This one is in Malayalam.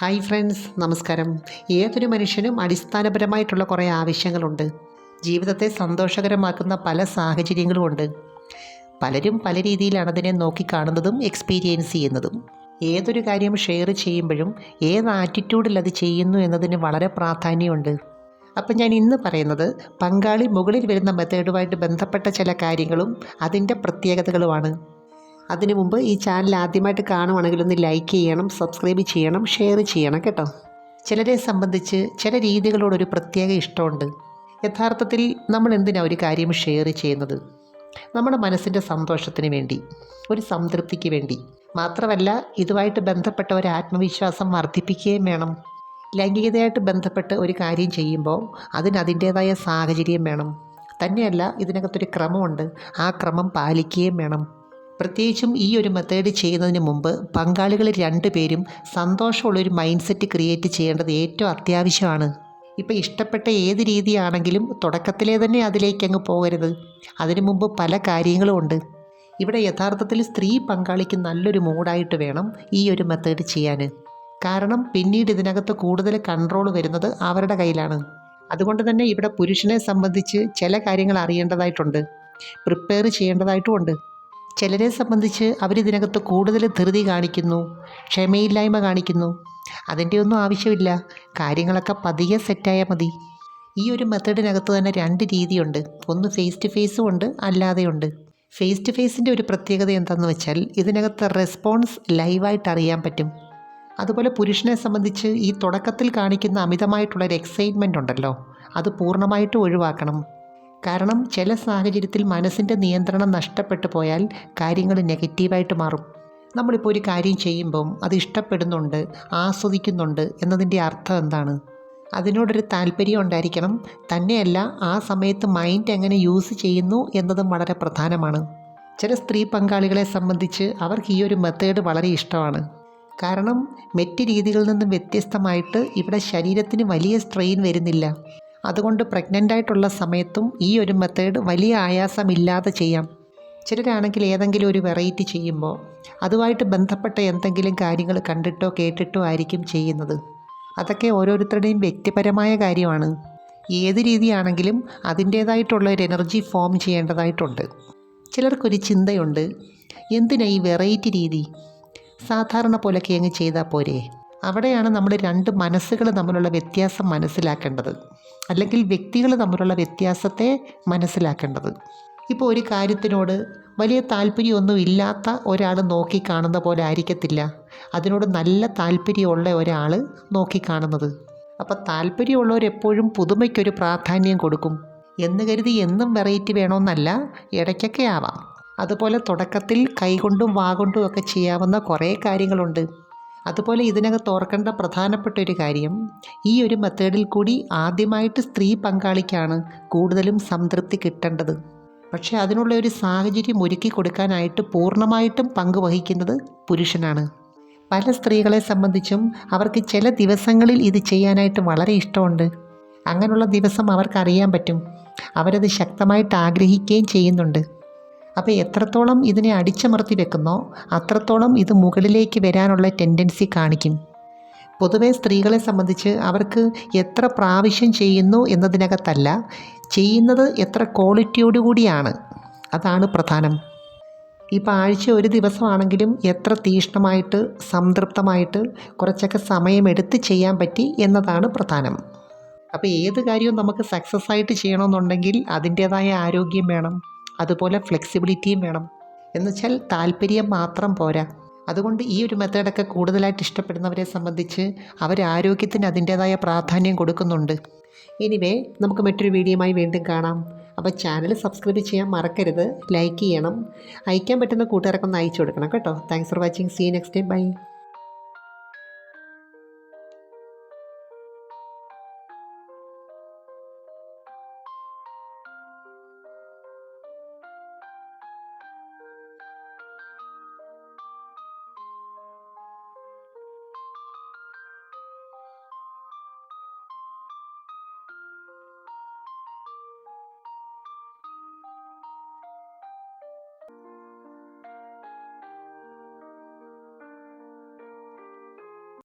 ഹായ് ഫ്രണ്ട്സ്, നമസ്കാരം. ഏതൊരു മനുഷ്യനും അടിസ്ഥാനപരമായിട്ടുള്ള കുറേ ആവശ്യങ്ങളുണ്ട്. ജീവിതത്തെ സന്തോഷകരമാക്കുന്ന പല സാഹചര്യങ്ങളുമുണ്ട്. പലരും പല രീതിയിലാണ് അതിനെ നോക്കിക്കാണുന്നതും എക്സ്പീരിയൻസ് ചെയ്യുന്നതും. ഏതൊരു കാര്യം ഷെയർ ചെയ്യുമ്പോഴും ഏത് ആറ്റിറ്റ്യൂഡിൽ അത് ചെയ്യുന്നു എന്നതിന് വളരെ പ്രാധാന്യമുണ്ട്. അപ്പം ഞാൻ ഇന്ന് പറയുന്നത് പങ്കാളി മുകളിൽ വരുന്ന മെത്തേഡുമായിട്ട് ബന്ധപ്പെട്ട ചില കാര്യങ്ങളും അതിൻ്റെ പ്രത്യേകതകളുമാണ്. അതിനു മുമ്പ് ഈ ചാനൽ ആദ്യമായിട്ട് കാണുവാണെങ്കിൽ ഒന്ന് ലൈക്ക് ചെയ്യണം, സബ്സ്ക്രൈബ് ചെയ്യണം, ഷെയർ ചെയ്യണം കേട്ടോ. ചിലരെ സംബന്ധിച്ച് ചില രീതികളോടൊരു പ്രത്യേക ഇഷ്ടമുണ്ട്. യഥാർത്ഥത്തിൽ നമ്മൾ എന്തിനാണ് ഒരു കാര്യം ഷെയർ ചെയ്യുന്നത്? നമ്മുടെ മനസ്സിൻ്റെ സന്തോഷത്തിന് വേണ്ടി, ഒരു സംതൃപ്തിക്ക് വേണ്ടി. മാത്രമല്ല, ഇതുമായിട്ട് ബന്ധപ്പെട്ട ഒരു ആത്മവിശ്വാസം വർദ്ധിപ്പിക്കുകയും വേണം. ലൈംഗികതയായിട്ട് ബന്ധപ്പെട്ട് ഒരു കാര്യം ചെയ്യുമ്പോൾ അതിൻ്റേതായ സാഹചര്യം വേണം. തന്നെയല്ല, ഇതിനകത്തൊരു ക്രമമുണ്ട്, ആ ക്രമം പാലിക്കുകയും വേണം. പ്രത്യേകിച്ചും ഈ ഒരു മെത്തേഡ് ചെയ്യുന്നതിന് മുമ്പ് പങ്കാളികൾ രണ്ടുപേരും സന്തോഷമുള്ളൊരു മൈൻഡ് സെറ്റ് ക്രിയേറ്റ് ചെയ്യേണ്ടത് ഏറ്റവും അത്യാവശ്യമാണ്. ഇപ്പോൾ ഇഷ്ടപ്പെട്ട ഏത് രീതിയാണെങ്കിലും തുടക്കത്തിലേ തന്നെ അതിലേക്ക് അങ്ങ് പോകരുത്. അതിനു മുമ്പ് പല കാര്യങ്ങളും ഉണ്ട്. ഇവിടെ യഥാർത്ഥത്തിൽ സ്ത്രീ പങ്കാളിക്ക് നല്ലൊരു മൂഡായിട്ട് വേണം ഈ ഒരു മെത്തേഡ് ചെയ്യാൻ. കാരണം പിന്നീട് ഇതിനകത്ത് കൂടുതൽ കൺട്രോൾ വരുന്നത് അവരുടെ കയ്യിലാണ്. അതുകൊണ്ട് തന്നെ ഇവിടെ പുരുഷനെ സംബന്ധിച്ച് ചില കാര്യങ്ങൾ അറിയേണ്ടതായിട്ടുണ്ട്, പ്രിപ്പയർ ചെയ്യേണ്ടതായിട്ടുമുണ്ട്. ചിലരെ സംബന്ധിച്ച് അവരിതിനകത്ത് കൂടുതൽ ധൃതി കാണിക്കുന്നു, ക്ഷമയില്ലായ്മ കാണിക്കുന്നു. അതിൻ്റെ ഒന്നും ആവശ്യമില്ല. കാര്യങ്ങളൊക്കെ പതിയെ സെറ്റായാൽ മതി. ഈ ഒരു മെത്തേഡിനകത്ത് തന്നെ രണ്ട് രീതിയുണ്ട്. ഒന്ന് ഫേസ് ടു ഫേസും ഉണ്ട്, അല്ലാതെയുണ്ട്. ഫേസ് ടു ഫേസിൻ്റെ ഒരു പ്രത്യേകത എന്താണെന്ന് വെച്ചാൽ ഇതിനകത്ത് റെസ്പോൺസ് ലൈവായിട്ട് അറിയാൻ പറ്റും. അതുപോലെ പുരുഷനെ സംബന്ധിച്ച് ഈ തുടക്കത്തിൽ കാണിക്കുന്ന അമിതമായിട്ടുള്ളൊരു എക്സൈറ്റ്മെൻ്റ് ഉണ്ടല്ലോ, അത് പൂർണ്ണമായിട്ടും ഒഴിവാക്കണം. കാരണം ചില സാഹചര്യത്തിൽ മനസ്സിൻ്റെ നിയന്ത്രണം നഷ്ടപ്പെട്ടു പോയാൽ കാര്യങ്ങൾ നെഗറ്റീവായിട്ട് മാറും. നമ്മളിപ്പോൾ ഒരു കാര്യം ചെയ്യുമ്പം അത് ഇഷ്ടപ്പെടുന്നുണ്ട്, ആസ്വദിക്കുന്നുണ്ട് എന്നതിൻ്റെ അർത്ഥം എന്താണ്? അതിനോടൊരു താല്പര്യം ഉണ്ടായിരിക്കണം. തന്നെയല്ല, ആ സമയത്ത് മൈൻഡ് എങ്ങനെ യൂസ് ചെയ്യുന്നു എന്നതും വളരെ പ്രധാനമാണ്. ചില സ്ത്രീ പങ്കാളികളെ സംബന്ധിച്ച് അവർക്ക് ഈ ഒരു മെത്തേഡ് വളരെ ഇഷ്ടമാണ്. കാരണം മറ്റ് രീതികളിൽ നിന്നും വ്യത്യസ്തമായിട്ട് ഇവിടെ ശരീരത്തിന് വലിയ സ്ട്രെയിൻ വരുന്നില്ല. അതുകൊണ്ട് പ്രഗ്നൻ്റായിട്ടുള്ള സമയത്തും ഈ ഒരു മെത്തേഡ് വലിയ ആയാസമില്ലാതെ ചെയ്യാം. ചിലരാണെങ്കിൽ ഏതെങ്കിലും ഒരു വെറൈറ്റി ചെയ്യുമ്പോൾ അതുമായിട്ട് ബന്ധപ്പെട്ട എന്തെങ്കിലും കാര്യങ്ങൾ കണ്ടിട്ടോ കേട്ടിട്ടോ ആയിരിക്കും ചെയ്യുന്നത്. അതൊക്കെ ഓരോരുത്തരുടെയും വ്യക്തിപരമായ കാര്യമാണ്. ഏത് രീതിയാണെങ്കിലും അതിൻ്റേതായിട്ടുള്ള ഒരു എനർജി ഫോം ചെയ്യേണ്ടതായിട്ടുണ്ട്. ചിലർക്കൊരു ചിന്തയുണ്ട്, എന്തിനാ ഈ വെറൈറ്റി രീതി, സാധാരണ പോലൊക്കെ അങ്ങ് ചെയ്താൽ പോരെ? അവിടെയാണ് നമ്മൾ രണ്ട് മനസ്സുകൾ തമ്മിലുള്ള വ്യത്യാസം മനസ്സിലാക്കേണ്ടത്, അല്ലെങ്കിൽ വ്യക്തികൾ തമ്മിലുള്ള വ്യത്യാസത്തെ മനസ്സിലാക്കേണ്ടത്. ഇപ്പോൾ ഒരു കാര്യത്തിനോട് വലിയ താല്പര്യമൊന്നും ഇല്ലാത്ത ഒരാൾ നോക്കിക്കാണുന്ന പോലെ ആയിരിക്കത്തില്ല അതിനോട് നല്ല താല്പര്യമുള്ള ഒരാൾ നോക്കിക്കാണുന്നത്. അപ്പോൾ താല്പര്യമുള്ളവരെപ്പോഴും പുതുമയ്ക്കൊരു പ്രാധാന്യം കൊടുക്കും. എന്ന് കരുതി എന്നും വെറൈറ്റി വേണമെന്നല്ല, ഇടയ്ക്കൊക്കെ ആവാം. അതുപോലെ തുടക്കത്തിൽ കൈകൊണ്ടും വാഗൊണ്ടും ഒക്കെ ചെയ്യാവുന്ന കുറേ കാര്യങ്ങളുണ്ട്. അതുപോലെ ഇതിനകത്ത് ഓർക്കേണ്ട പ്രധാനപ്പെട്ട ഒരു കാര്യം, ഈ ഒരു മെത്തേഡിൽ കൂടി ആദ്യമായിട്ട് സ്ത്രീ പങ്കാളിക്കാണ് കൂടുതലും സംതൃപ്തി കിട്ടേണ്ടത്. പക്ഷേ അതിനുള്ള ഒരു സാഹചര്യം ഒരുക്കി കൊടുക്കാനായിട്ട് പൂർണ്ണമായിട്ടും പങ്കുവഹിക്കുന്നത് പുരുഷനാണ്. പല സ്ത്രീകളെ സംബന്ധിച്ചും അവർക്ക് ചില ദിവസങ്ങളിൽ ഇത് ചെയ്യാനായിട്ട് വളരെ ഇഷ്ടമുണ്ട്. അങ്ങനെയുള്ള ദിവസം അവർക്കറിയാൻ പറ്റും, അവരത് ശക്തമായിട്ട് ആഗ്രഹിക്കുകയും ചെയ്യുന്നുണ്ട്. അപ്പോൾ എത്രത്തോളം ഇതിനെ അടിച്ചമർത്തി വെക്കുന്നോ അത്രത്തോളം ഇത് മുകളിലേക്ക് വരാനുള്ള ടെൻഡൻസി കാണിക്കും. പൊതുവെ സ്ത്രീകളെ സംബന്ധിച്ച് അവർക്ക് എത്ര പ്രാവശ്യം ചെയ്യുന്നു എന്നതിനകത്തല്ല, ചെയ്യുന്നത് എത്ര ക്വാളിറ്റിയോടുകൂടിയാണ്, അതാണ് പ്രധാനം. ഇപ്പോൾ ആഴ്ച ഒരു ദിവസമാണെങ്കിലും എത്ര തീഷ്ണമായിട്ട് സംതൃപ്തമായിട്ട് കുറച്ചൊക്കെ സമയമെടുത്ത് ചെയ്യാൻ പറ്റി എന്നതാണ് പ്രധാനം. അപ്പോൾ ഏത് കാര്യവും നമുക്ക് സക്സസ് ആയിട്ട് ചെയ്യണമെന്നുണ്ടെങ്കിൽ അതിൻ്റേതായ ആരോഗ്യം വേണം, അതുപോലെ ഫ്ലെക്സിബിലിറ്റിയും വേണം. എന്നുവെച്ചാൽ താല്പര്യം മാത്രം പോരാ. അതുകൊണ്ട് ഈ ഒരു മെത്തേഡൊക്കെ കൂടുതലായിട്ട് ഇഷ്ടപ്പെടുന്നവരെ സംബന്ധിച്ച് അവർ ആരോഗ്യത്തിന് അതിൻ്റേതായ പ്രാധാന്യം കൊടുക്കുന്നുണ്ട്. എനിവേ, നമുക്ക് മറ്റൊരു വീഡിയോയുമായി വീണ്ടും കാണാം. അപ്പോൾ ചാനൽ സബ്സ്ക്രൈബ് ചെയ്യാൻ മറക്കരുത്, ലൈക്ക് ചെയ്യണം, അയക്കാൻ പറ്റുന്ന കൂട്ടുകാർക്കൊന്ന് അയച്ചു കൊടുക്കണം കേട്ടോ. Thanks for watching. See you next time. By.